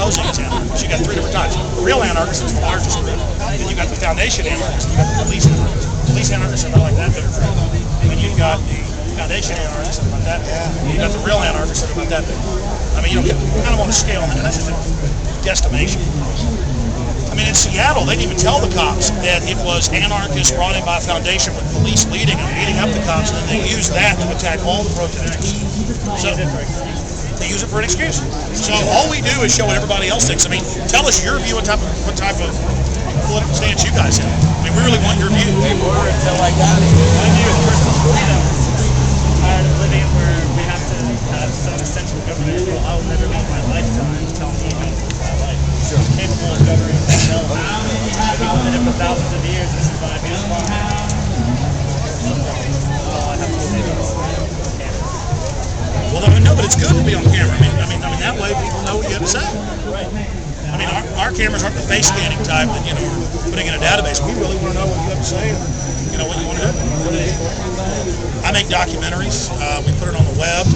posing as anarchists. You got three different types. Real anarchists is the largest group. Then you got the foundation anarchists. You got the police anarchists. Police anarchists are not like that bigger group. And then you've got the foundation anarchists that are about that big. You got the real anarchists that are about that big. I mean, you kind of want to scale them, and that's just a guesstimation. I mean, in Seattle, they didn't even tell the cops that it was anarchists brought in by a foundation with police leading them, beating up the cops, and then they used that to attack all the protesters. So they use it for an excuse. So all we do is show what everybody else thinks. I mean, tell us your view on what type of political stance you guys have. I mean, we really want your view. They were until I got it. My view is personal freedom. Tired of living where we have to have some essential government. Well, I will never make my lifetime tell me how to live my life. Sure. I'm capable of governing myself. People did it for thousands of years. This is what I do. That's all I have to say about Well, no, but it's good to be on camera. I mean, that way people know what you have to say. Right. I mean, our cameras aren't the face scanning type that, you know, we're putting in a database. We really want to know what you have to say, and, you know, what you want to do. I make documentaries. We put it on the web.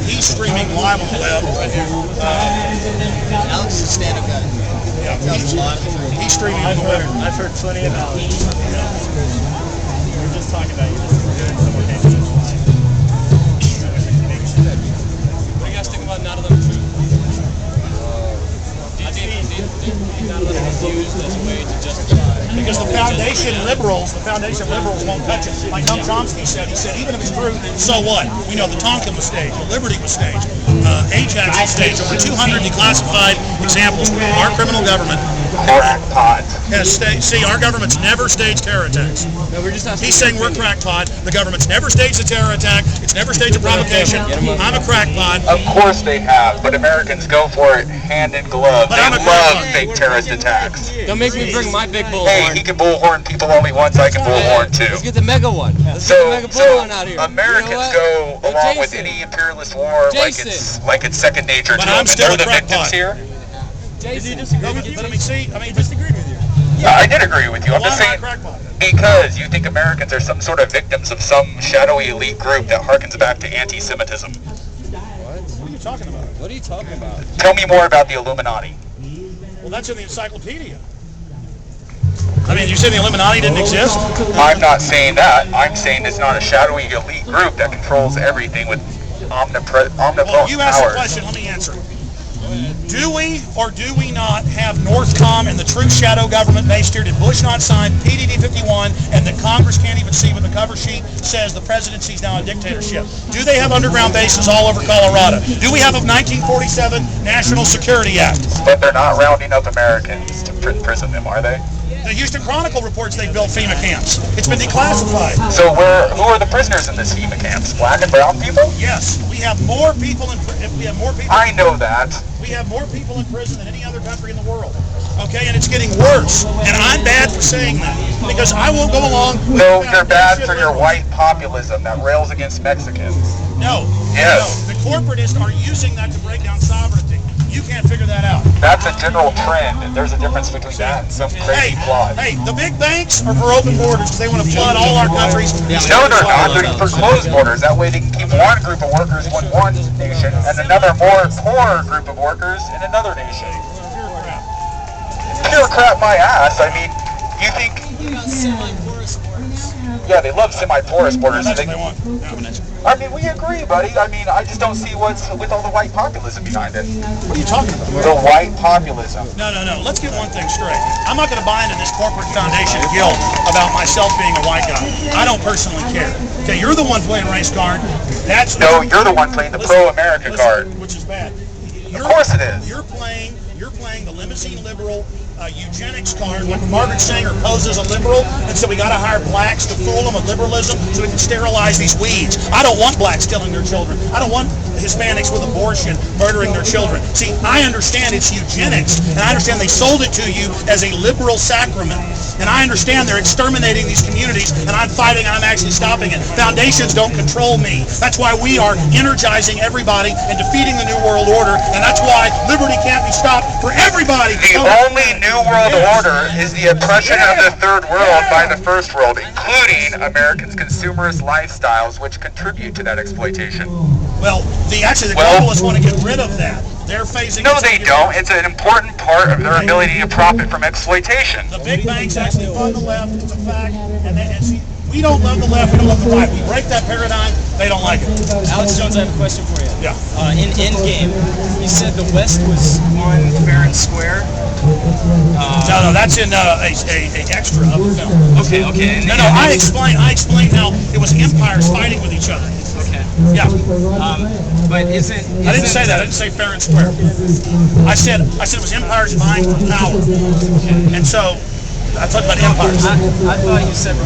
He's streaming live on the web. Alex is a stand-up guy. Yeah, he's streaming on the web. I've heard plenty about it. We're just talking about you. What do you guys think about not allowing truth? Not letting it be used as a way to justify. Because the foundation liberals won't touch it. Like Noam Chomsky said, even if it's true, so what? We know the Tonkin was staged, the Liberty was staged, Ajax was staged. Over 200 declassified examples. Our criminal government has staged. See, our government's never staged terror attacks. No, we're just asking. He's saying we're crackpot. The government's never staged a terror attack. It's never staged a provocation. I'm a crackpot. Of course they have, but Americans go for it hand in glove. But They I'm a love crackpot. fake terrorist attacks. Don't make me bring my big bullhorn. Hey, he can bullhorn people only once, I can bullhorn too. Let's get the mega one. Let's get the mega bullhorn out here. Americans You know what? go Hey, along with Jason. any imperialist war like it's second nature But to I'm them. still And they're a the victims crackpot. here. Did you disagree with you? But I mean, disagreed with you. Yeah, I did agree with you. I'm why just am I a saying crackpot? because you think Americans are some sort of victims of some shadowy elite group that harkens back to anti-Semitism. What are you talking about? What are you talking about? Tell me more about the Illuminati. Well, that's in the encyclopedia. I mean, you say the Illuminati didn't exist? I'm not saying that. I'm saying it's not a shadowy elite group that controls everything with omnipotent Well, you asked the powers. question. Let me answer it. Do we or do we not have Northcom and the true shadow government based here? Did Bush not sign PDD 51 and that Congress can't even see when the cover sheet says the presidency is now a dictatorship? Do they have underground bases all over Colorado? Do we have a 1947 National Security Act? But they're not rounding up Americans to prison them, are they? The Houston Chronicle reports they built FEMA camps. It's been declassified. So who are the prisoners in this FEMA camps? Black and brown people? Yes, we have more people in I know that. We have more people in prison than any other country in the world. Okay, and it's getting worse. And I'm bad for saying that because I won't go along with No, that you're bad bullshit for your liberal. white populism that rails against Mexicans. No. Yes. No. The corporatists are using that to break down sovereignty. You can't figure that out. That's a general trend. There's a difference between that and some crazy plot. Hey, the big banks are for open borders because they want to flood all our countries. No, they're not. They're for closed borders. That way they can keep one group of workers in one nation and another more poor group of workers in another nation. Pure crap my ass. I mean, you think... Semi-porous borders. Yeah, they love semi-porous borders. That's what they want. I mean, we agree, buddy. I mean, I just don't see what's with all the white populism behind it. What are you talking about? The white populism. No. Let's get one thing straight. I'm not going to buy into this corporate foundation guilt about myself being a white guy. I don't personally care. Okay, you're the one playing race card. No, you're the one playing the pro-America card. Which is bad. Of course it is. You're playing the limousine liberal eugenics card when Margaret Sanger poses a liberal and so we got to hire blacks to fool them with liberalism so we can sterilize these weeds. I don't want blacks killing their children. I don't want Hispanics with abortion murdering their children. See, I understand it's eugenics, and I understand they sold it to you as a liberal sacrament. And I understand they're exterminating these communities, and I'm fighting and I'm actually stopping it. Foundations don't control me. That's why we are energizing everybody and defeating the New World Order, and that's why liberty can't be stopped for everybody. The only New World Order is the oppression of the Third World by the First World, including Americans' consumerist lifestyles, which contribute to that exploitation. Well, the globalists want to get rid of that. they're phasing. No, they don't. It's an important part of their ability to profit from exploitation. The big banks actually fund the left. It's a fact. And see, we don't love the left. We don't love the right. We break that paradigm. They don't like it. Alex Jones, I have a question for you. Yeah. In Endgame, you said the West was on fair and square. No, that's in a extra of the film. Okay. No, I explained how it was empires fighting with each other. Okay. Yeah. But isn't I didn't say that. I didn't say fair and square. I said it was empires vying for power. And so I talked about empires. I thought you said